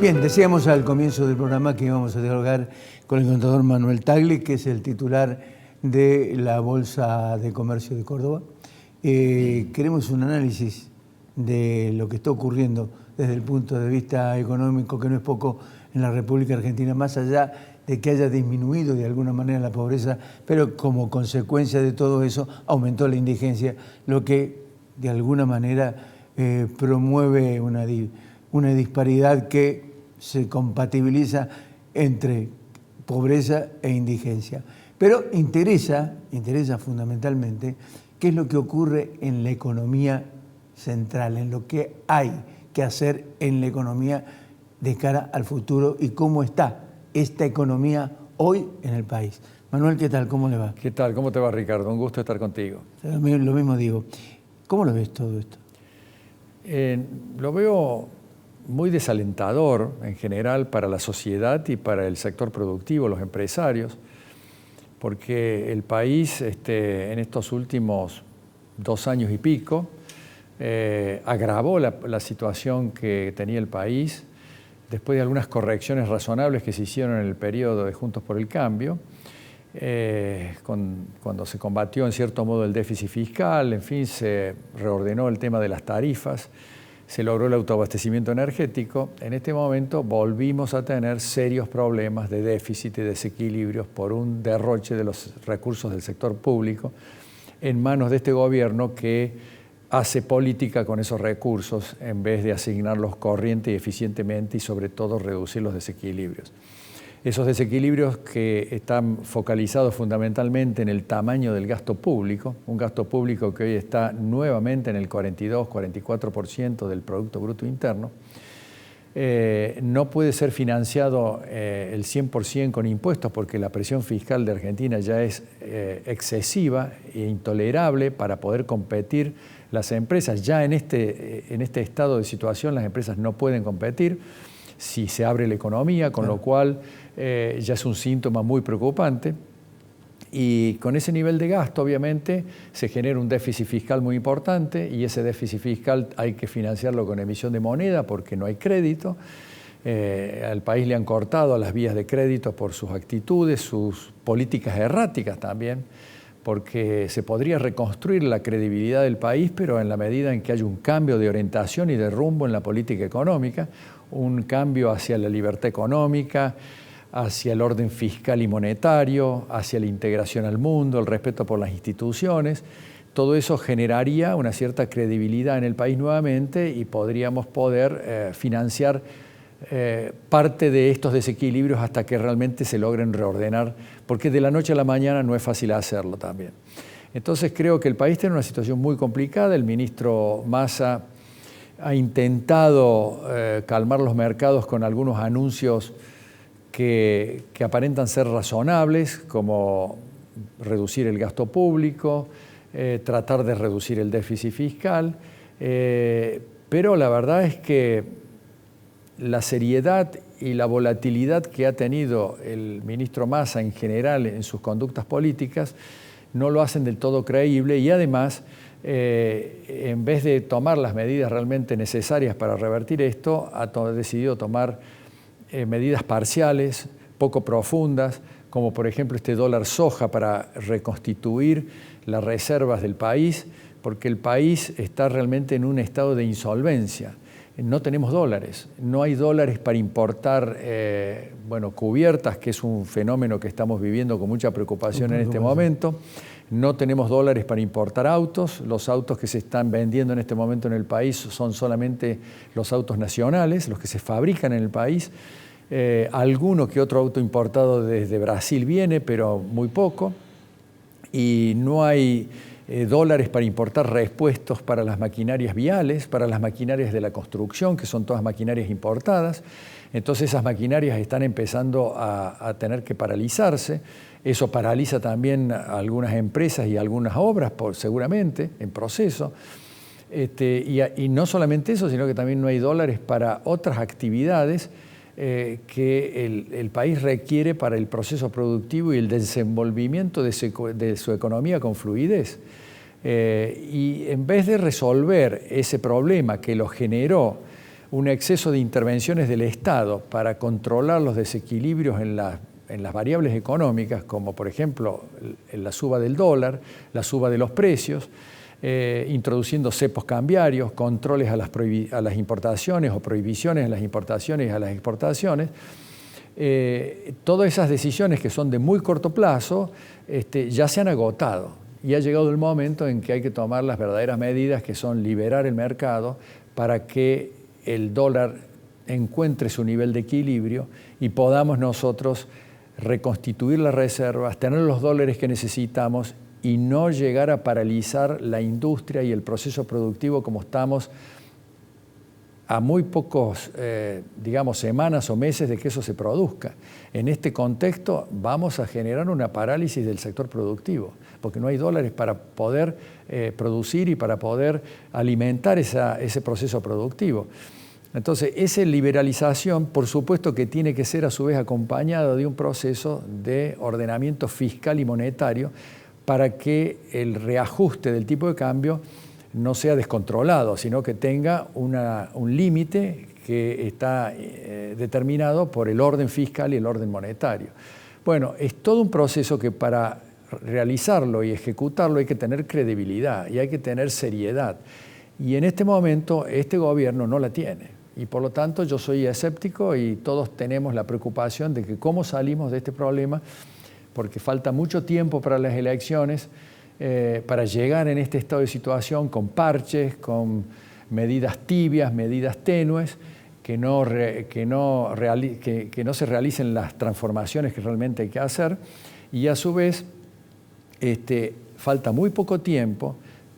Bien, decíamos al comienzo del programa que íbamos a dialogar con el contador Manuel Tagle, que es el titular de la Bolsa de Comercio de Córdoba. Queremos un análisis de lo que está ocurriendo desde el punto de vista económico, que no es poco en la República Argentina, más allá de que haya disminuido de alguna manera la pobreza, pero como consecuencia de todo eso aumentó la indigencia, lo que de alguna manera promueve una disparidad que se compatibiliza entre pobreza e indigencia. Pero interesa fundamentalmente qué es lo que ocurre en la economía central, en lo que hay que hacer en la economía de cara al futuro y cómo está esta economía hoy en el país. Manuel, ¿qué tal? ¿Cómo le va? ¿Qué tal? ¿Cómo te va, Ricardo? Un gusto estar contigo. Lo mismo digo. ¿Cómo lo ves todo esto? Lo veo muy desalentador en general para la sociedad y para el sector productivo, los empresarios, porque el país en estos últimos 2 años y pico agravó la situación que tenía el país después de algunas correcciones razonables que se hicieron en el periodo de Juntos por el Cambio, cuando se combatió en cierto modo el déficit fiscal, en fin, se reordenó el tema de las tarifas, se logró el autoabastecimiento energético. En este momento volvimos a tener serios problemas de déficit y desequilibrios por un derroche de los recursos del sector público en manos de este gobierno que hace política con esos recursos en vez de asignarlos corriente y eficientemente y sobre todo reducir los desequilibrios. Esos desequilibrios que están focalizados fundamentalmente en el tamaño del gasto público, un gasto público que hoy está nuevamente en el 42-44% del Producto Bruto Interno, no puede ser financiado el 100% con impuestos porque la presión fiscal de Argentina ya es excesiva e intolerable para poder competir las empresas. Ya en este estado de situación las empresas no pueden competir si se abre la economía, con lo cual ya es un síntoma muy preocupante. Y con ese nivel de gasto, obviamente, se genera un déficit fiscal muy importante y ese déficit fiscal hay que financiarlo con emisión de moneda porque no hay crédito. Al país le han cortado las vías de crédito por sus actitudes, sus políticas erráticas también, porque se podría reconstruir la credibilidad del país, pero en la medida en que haya un cambio de orientación y de rumbo en la política económica, un cambio hacia la libertad económica, hacia el orden fiscal y monetario, hacia la integración al mundo, el respeto por las instituciones. Todo eso generaría una cierta credibilidad en el país nuevamente y podríamos poder financiar parte de estos desequilibrios hasta que realmente se logren reordenar, porque de la noche a la mañana no es fácil hacerlo también. Entonces creo que el país tiene una situación muy complicada. El ministro Massa ha intentado calmar los mercados con algunos anuncios que aparentan ser razonables, como reducir el gasto público, tratar de reducir el déficit fiscal, pero la verdad es que la seriedad y la volatilidad que ha tenido el ministro Massa en general en sus conductas políticas no lo hacen del todo creíble y además, en vez de tomar las medidas realmente necesarias para revertir esto, ha decidido tomar medidas parciales, poco profundas, como por ejemplo este dólar soja para reconstituir las reservas del país, porque el país está realmente en un estado de insolvencia. No tenemos dólares, no hay dólares para importar cubiertas, que es un fenómeno que estamos viviendo con mucha preocupación en este momento. No tenemos dólares para importar autos. Los autos que se están vendiendo en este momento en el país son solamente los autos nacionales, los que se fabrican en el país. Alguno que otro auto importado desde Brasil viene, pero muy poco. Y no hay dólares para importar repuestos para las maquinarias viales, para las maquinarias de la construcción, que son todas maquinarias importadas. Entonces esas maquinarias están empezando a tener que paralizarse. Eso paraliza también a algunas empresas y algunas obras, seguramente, en proceso. Y no solamente eso, sino que también no hay dólares para otras actividades que el país requiere para el proceso productivo y el desenvolvimiento de su economía con fluidez. Y en vez de resolver ese problema que lo generó un exceso de intervenciones del Estado para controlar los desequilibrios en las variables económicas, como por ejemplo la suba del dólar, la suba de los precios, introduciendo cepos cambiarios, controles a las importaciones o prohibiciones a las importaciones y a las exportaciones. Todas esas decisiones que son de muy corto plazo ya se han agotado y ha llegado el momento en que hay que tomar las verdaderas medidas, que son liberar el mercado para que el dólar encuentre su nivel de equilibrio y podamos nosotros reconstituir las reservas, tener los dólares que necesitamos y no llegar a paralizar la industria y el proceso productivo como estamos a muy pocos, digamos, semanas o meses de que eso se produzca. En este contexto vamos a generar una parálisis del sector productivo, porque no hay dólares para poder producir y para poder alimentar ese proceso productivo. Entonces, esa liberalización, por supuesto que tiene que ser a su vez acompañada de un proceso de ordenamiento fiscal y monetario para que el reajuste del tipo de cambio no sea descontrolado, sino que tenga un límite que está determinado por el orden fiscal y el orden monetario. Bueno, es todo un proceso que para realizarlo y ejecutarlo hay que tener credibilidad y hay que tener seriedad. Y en este momento este gobierno no la tiene. Y por lo tanto yo soy escéptico y todos tenemos la preocupación de que cómo salimos de este problema, porque falta mucho tiempo para las elecciones, para llegar en este estado de situación con parches, con medidas tibias, medidas tenues, que no se realicen las transformaciones que realmente hay que hacer, y a su vez falta muy poco tiempo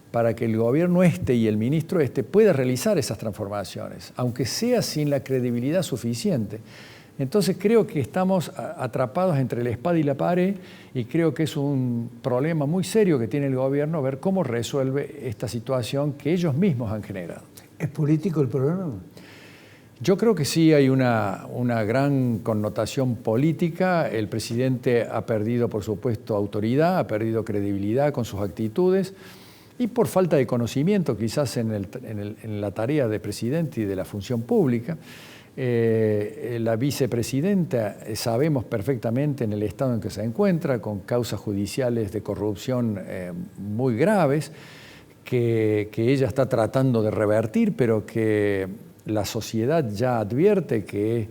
para que el gobierno y el ministro pueda realizar esas transformaciones, aunque sea sin la credibilidad suficiente. Entonces creo que estamos atrapados entre la espada y la pared y creo que es un problema muy serio que tiene el gobierno ver cómo resuelve esta situación que ellos mismos han generado. ¿Es político el problema? Yo creo que sí hay una gran connotación política. El presidente ha perdido, por supuesto, autoridad, ha perdido credibilidad con sus actitudes y por falta de conocimiento quizás en la tarea de presidente y de la función pública. La vicepresidenta sabemos perfectamente en el estado en que se encuentra, con causas judiciales de corrupción muy graves, que ella está tratando de revertir, pero que la sociedad ya advierte que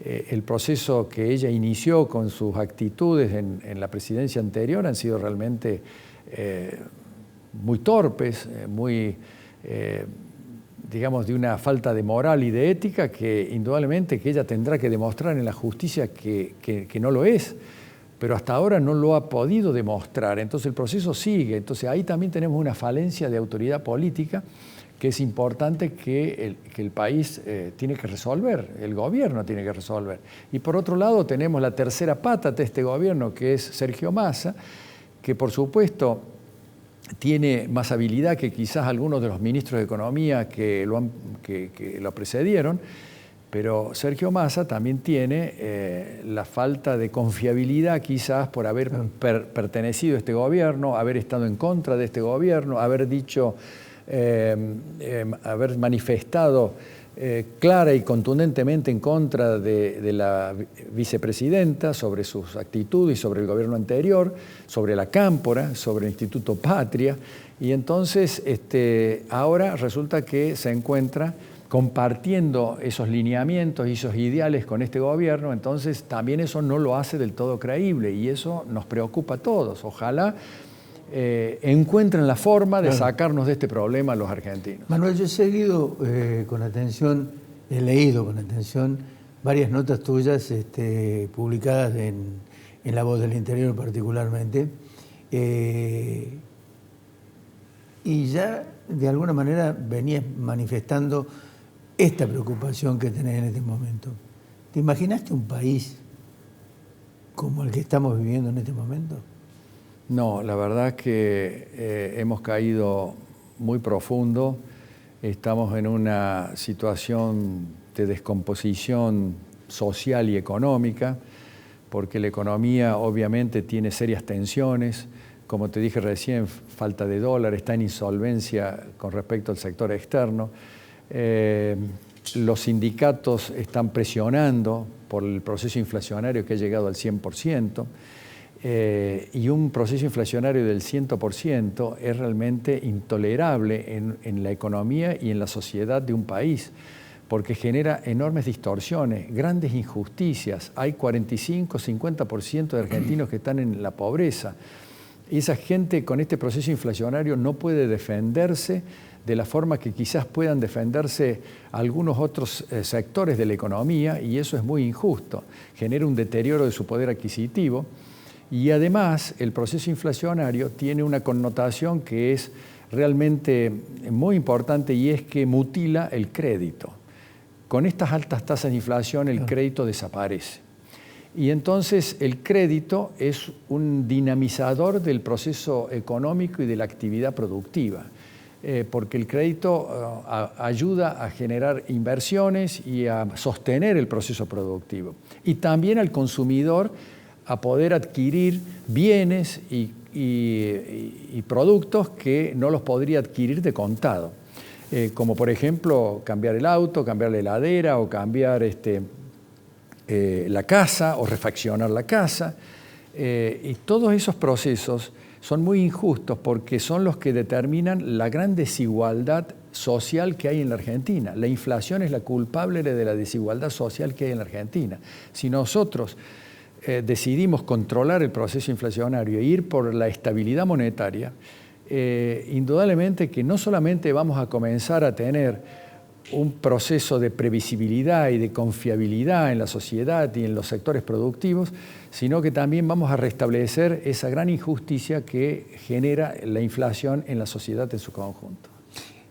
el proceso que ella inició con sus actitudes en la presidencia anterior han sido realmente muy torpes, muy digamos, de una falta de moral y de ética que indudablemente que ella tendrá que demostrar en la justicia que no lo es, pero hasta ahora no lo ha podido demostrar. Entonces el proceso sigue. Entonces ahí también tenemos una falencia de autoridad política que es importante que el país tiene que resolver, el gobierno tiene que resolver. Y por otro lado tenemos la tercera pata de este gobierno, que es Sergio Massa, que por supuesto tiene más habilidad que quizás algunos de los ministros de Economía que lo precedieron, pero Sergio Massa también tiene la falta de confiabilidad quizás por haber pertenecido a este gobierno, haber estado en contra de este gobierno, haber dicho, haber manifestado clara y contundentemente en contra de la vicepresidenta sobre sus actitudes y sobre el gobierno anterior, sobre la Cámpora, sobre el Instituto Patria, y entonces ahora resulta que se encuentra compartiendo esos lineamientos y esos ideales con este gobierno, entonces también eso no lo hace del todo creíble y eso nos preocupa a todos. Ojalá encuentren la forma de sacarnos de este problema a los argentinos. Manuel, yo he seguido con atención, he leído con atención varias notas tuyas publicadas en La Voz del Interior particularmente, y ya de alguna manera venías manifestando esta preocupación que tenés en este momento. ¿Te imaginaste un país como el que estamos viviendo en este momento? No, la verdad es que hemos caído muy profundo, estamos en una situación de descomposición social y económica, porque la economía obviamente tiene serias tensiones, como te dije recién, falta de dólar, está en insolvencia con respecto al sector externo. los sindicatos están presionando por el proceso inflacionario que ha llegado al 100%, y un proceso inflacionario del 100% es realmente intolerable en la economía y en la sociedad de un país, porque genera enormes distorsiones, grandes injusticias. Hay 45, 50% de argentinos que están en la pobreza. Y esa gente con este proceso inflacionario no puede defenderse de la forma que quizás puedan defenderse algunos otros sectores de la economía, y eso es muy injusto. Genera un deterioro de su poder adquisitivo, y además el proceso inflacionario tiene una connotación que es realmente muy importante, y es que mutila el crédito. Con estas altas tasas de inflación el crédito desaparece. Y entonces el crédito es un dinamizador del proceso económico y de la actividad productiva, porque el crédito ayuda a generar inversiones y a sostener el proceso productivo. Y también al consumidor a poder adquirir bienes y productos que no los podría adquirir de contado. Como por ejemplo cambiar el auto, cambiar la heladera o cambiar la casa o refaccionar la casa. Y todos esos procesos son muy injustos porque son los que determinan la gran desigualdad social que hay en la Argentina. La inflación es la culpable de la desigualdad social que hay en la Argentina. Si nosotros decidimos controlar el proceso inflacionario e ir por la estabilidad monetaria, indudablemente que no solamente vamos a comenzar a tener un proceso de previsibilidad y de confiabilidad en la sociedad y en los sectores productivos, sino que también vamos a restablecer esa gran injusticia que genera la inflación en la sociedad en su conjunto.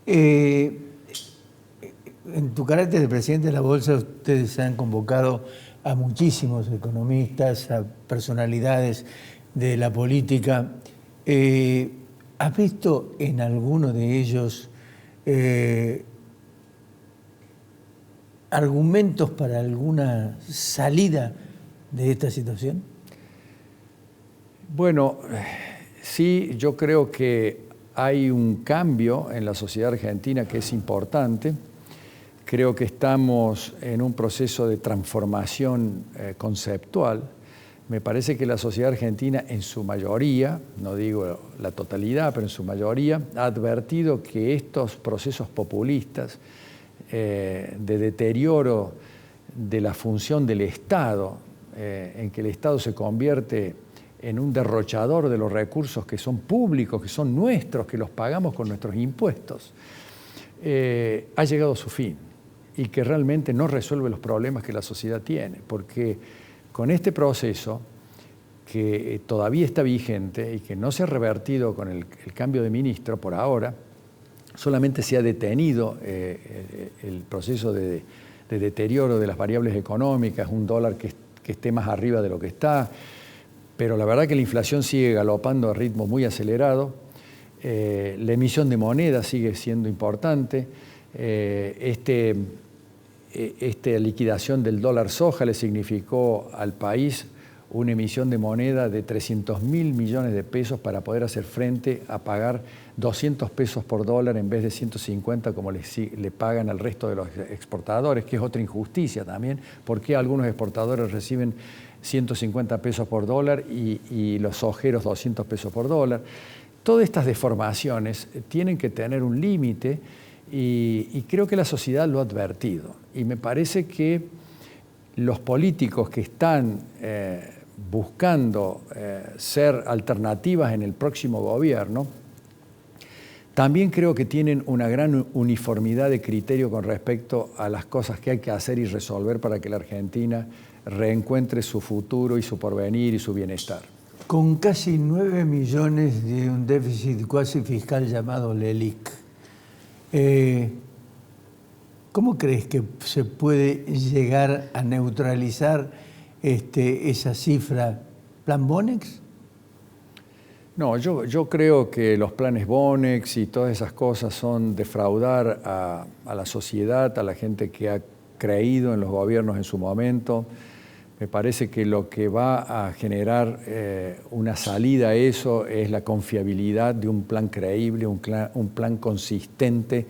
En tu carácter de presidente de la Bolsa, ustedes han convocado a muchísimos economistas, a personalidades de la política. ¿Has visto en alguno de ellos argumentos para alguna salida de esta situación? Bueno, sí, yo creo que hay un cambio en la sociedad argentina que es importante. Creo que estamos en un proceso de transformación conceptual. Me parece que la sociedad argentina en su mayoría, no digo la totalidad, pero en su mayoría, ha advertido que estos procesos populistas de deterioro de la función del Estado, en que el Estado se convierte en un derrochador de los recursos que son públicos, que son nuestros, que los pagamos con nuestros impuestos, ha llegado a su fin y que realmente no resuelve los problemas que la sociedad tiene, porque con este proceso que todavía está vigente y que no se ha revertido con el cambio de ministro por ahora, solamente se ha detenido el proceso de deterioro de las variables económicas, un dólar que esté más arriba de lo que está, pero la verdad que la inflación sigue galopando a ritmo muy acelerado, la emisión de moneda sigue siendo importante, esta liquidación del dólar soja le significó al país una emisión de moneda de 300.000 millones de pesos para poder hacer frente a pagar 200 pesos por dólar en vez de 150 como le pagan al resto de los exportadores, que es otra injusticia también. ¿Por qué algunos exportadores reciben 150 pesos por dólar y los sojeros 200 pesos por dólar? Todas estas deformaciones tienen que tener un límite y creo que la sociedad lo ha advertido. Y me parece que los políticos que están buscando ser alternativas en el próximo gobierno, también creo que tienen una gran uniformidad de criterio con respecto a las cosas que hay que hacer y resolver para que la Argentina reencuentre su futuro y su porvenir y su bienestar. Con casi 9 millones de un déficit cuasi fiscal llamado LELIC, ¿cómo crees que se puede llegar a neutralizar esa cifra? ¿Plan Bonex? No, yo creo que los planes Bonex y todas esas cosas son defraudar a la sociedad, a la gente que ha creído en los gobiernos en su momento. Me parece que lo que va a generar una salida a eso es la confiabilidad de un plan creíble, un plan consistente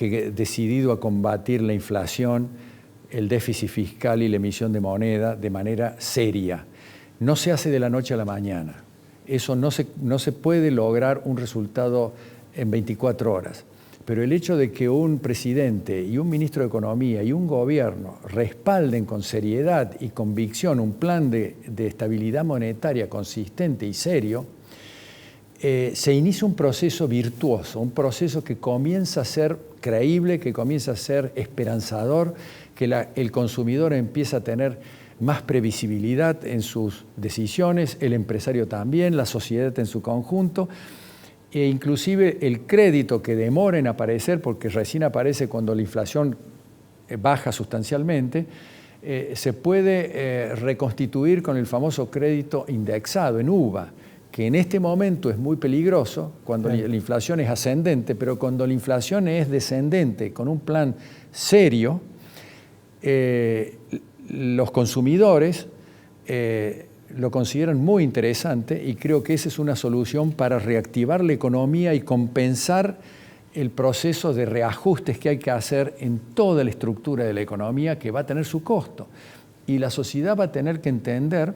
decidido a combatir la inflación, el déficit fiscal y la emisión de moneda de manera seria. No se hace de la noche a la mañana. Eso no se puede lograr un resultado en 24 horas. Pero el hecho de que un presidente y un ministro de Economía y un gobierno respalden con seriedad y convicción un plan de estabilidad monetaria consistente y serio, se inicia un proceso virtuoso, un proceso que comienza a ser creíble, que comienza a ser esperanzador, que el consumidor empieza a tener más previsibilidad en sus decisiones, el empresario también, la sociedad en su conjunto, e inclusive el crédito que demora en aparecer, porque recién aparece cuando la inflación baja sustancialmente, se puede reconstituir con el famoso crédito indexado en UVA, que en este momento es muy peligroso cuando la inflación es ascendente, pero cuando la inflación es descendente con un plan serio, los consumidores lo consideran muy interesante y creo que esa es una solución para reactivar la economía y compensar el proceso de reajustes que hay que hacer en toda la estructura de la economía, que va a tener su costo. Y la sociedad va a tener que entender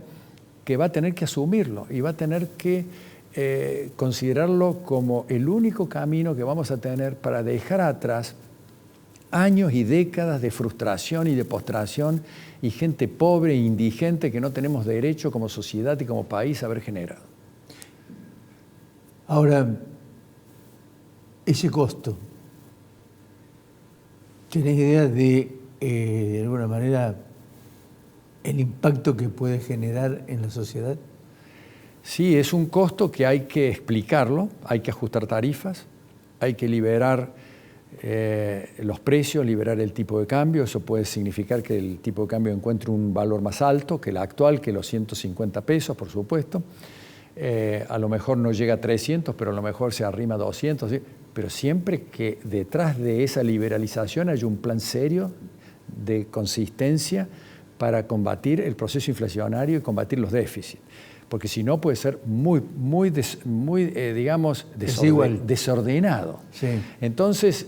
que va a tener que asumirlo y va a tener que considerarlo como el único camino que vamos a tener para dejar atrás años y décadas de frustración y de postración y gente pobre e indigente que no tenemos derecho como sociedad y como país a haber generado. Ahora, ese costo, ¿tenés idea de alguna manera, el impacto que puede generar en la sociedad? Sí, es un costo que hay que explicarlo, hay que ajustar tarifas, hay que liberar los precios, liberar el tipo de cambio. Eso puede significar que el tipo de cambio encuentre un valor más alto que el actual, que los 150 pesos, por supuesto. A lo mejor no llega a 300, pero a lo mejor se arrima a 200, ¿sí? Pero siempre que detrás de esa liberalización hay un plan serio de consistencia para combatir el proceso inflacionario y combatir los déficits. Porque si no puede ser muy desordenado. Sí. Entonces,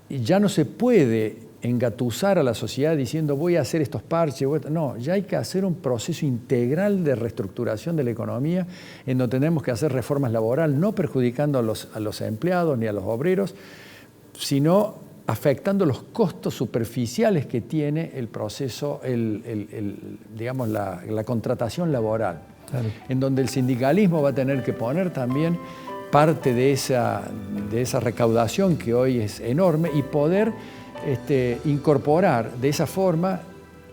ya no se puede engatusar a la sociedad diciendo voy a hacer estos parches. No, ya hay que hacer un proceso integral de reestructuración de la economía en donde tenemos que hacer reformas laborales, no perjudicando a los empleados ni a los obreros, sino afectando los costos superficiales que tiene el proceso, la contratación laboral, claro, en donde el sindicalismo va a tener que poner también parte de esa recaudación que hoy es enorme y poder incorporar de esa forma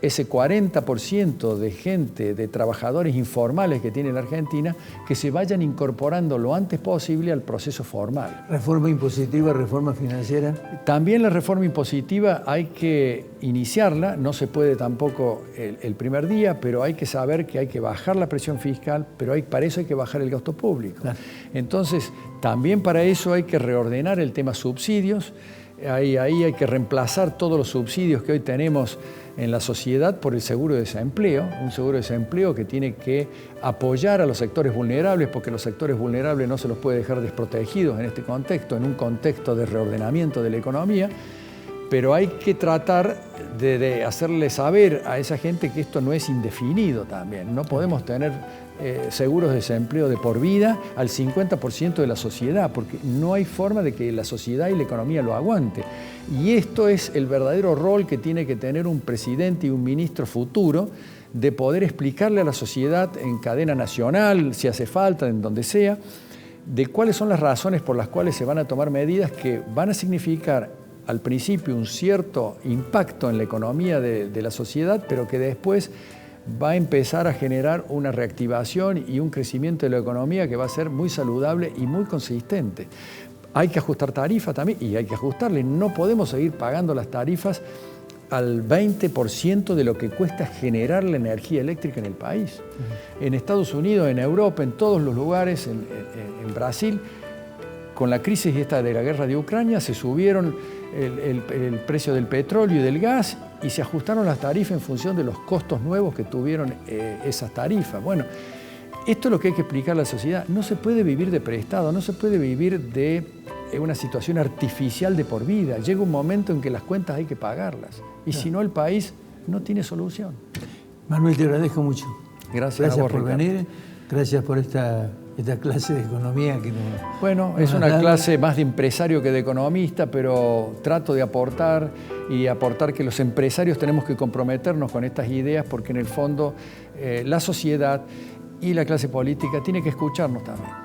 ese 40% de gente, de trabajadores informales que tiene la Argentina, que se vayan incorporando lo antes posible al proceso formal. ¿Reforma impositiva, reforma financiera? También la reforma impositiva hay que iniciarla, no se puede tampoco el primer día, pero hay que saber que hay que bajar la presión fiscal, pero para eso hay que bajar el gasto público. Claro. Entonces, también para eso hay que reordenar el tema subsidios. Ahí hay que reemplazar todos los subsidios que hoy tenemos en la sociedad por el seguro de desempleo, un seguro de desempleo que tiene que apoyar a los sectores vulnerables, porque los sectores vulnerables no se los puede dejar desprotegidos en este contexto, en un contexto de reordenamiento de la economía, pero hay que tratar de hacerle saber a esa gente que esto no es indefinido también. No podemos tener seguros de desempleo de por vida al 50% de la sociedad, porque no hay forma de que la sociedad y la economía lo aguante. Y esto es el verdadero rol que tiene que tener un presidente y un ministro futuro, de poder explicarle a la sociedad en cadena nacional, si hace falta, en donde sea, de cuáles son las razones por las cuales se van a tomar medidas que van a significar al principio un cierto impacto en la economía de la sociedad, pero que después va a empezar a generar una reactivación y un crecimiento de la economía que va a ser muy saludable y muy consistente. Hay que ajustar tarifas también, y hay que ajustarle. No podemos seguir pagando las tarifas al 20% de lo que cuesta generar la energía eléctrica en el país. En Estados Unidos, en Europa, en todos los lugares, en Brasil, con la crisis esta de la guerra de Ucrania, se subieron el precio del petróleo y del gas y se ajustaron las tarifas en función de los costos nuevos que tuvieron esas tarifas. Bueno, esto es lo que hay que explicar a la sociedad. No se puede vivir de prestado, no se puede vivir de una situación artificial de por vida. Llega un momento en que las cuentas hay que pagarlas. Y si no, el país no tiene solución. Manuel, te agradezco mucho. Gracias a vos, por Ricardo. venir. Gracias por esta clase de economía que nos... Bueno, es una clase más de empresario que de economista, pero trato de aportar que los empresarios tenemos que comprometernos con estas ideas porque en el fondo la sociedad y la clase política tiene que escucharnos también.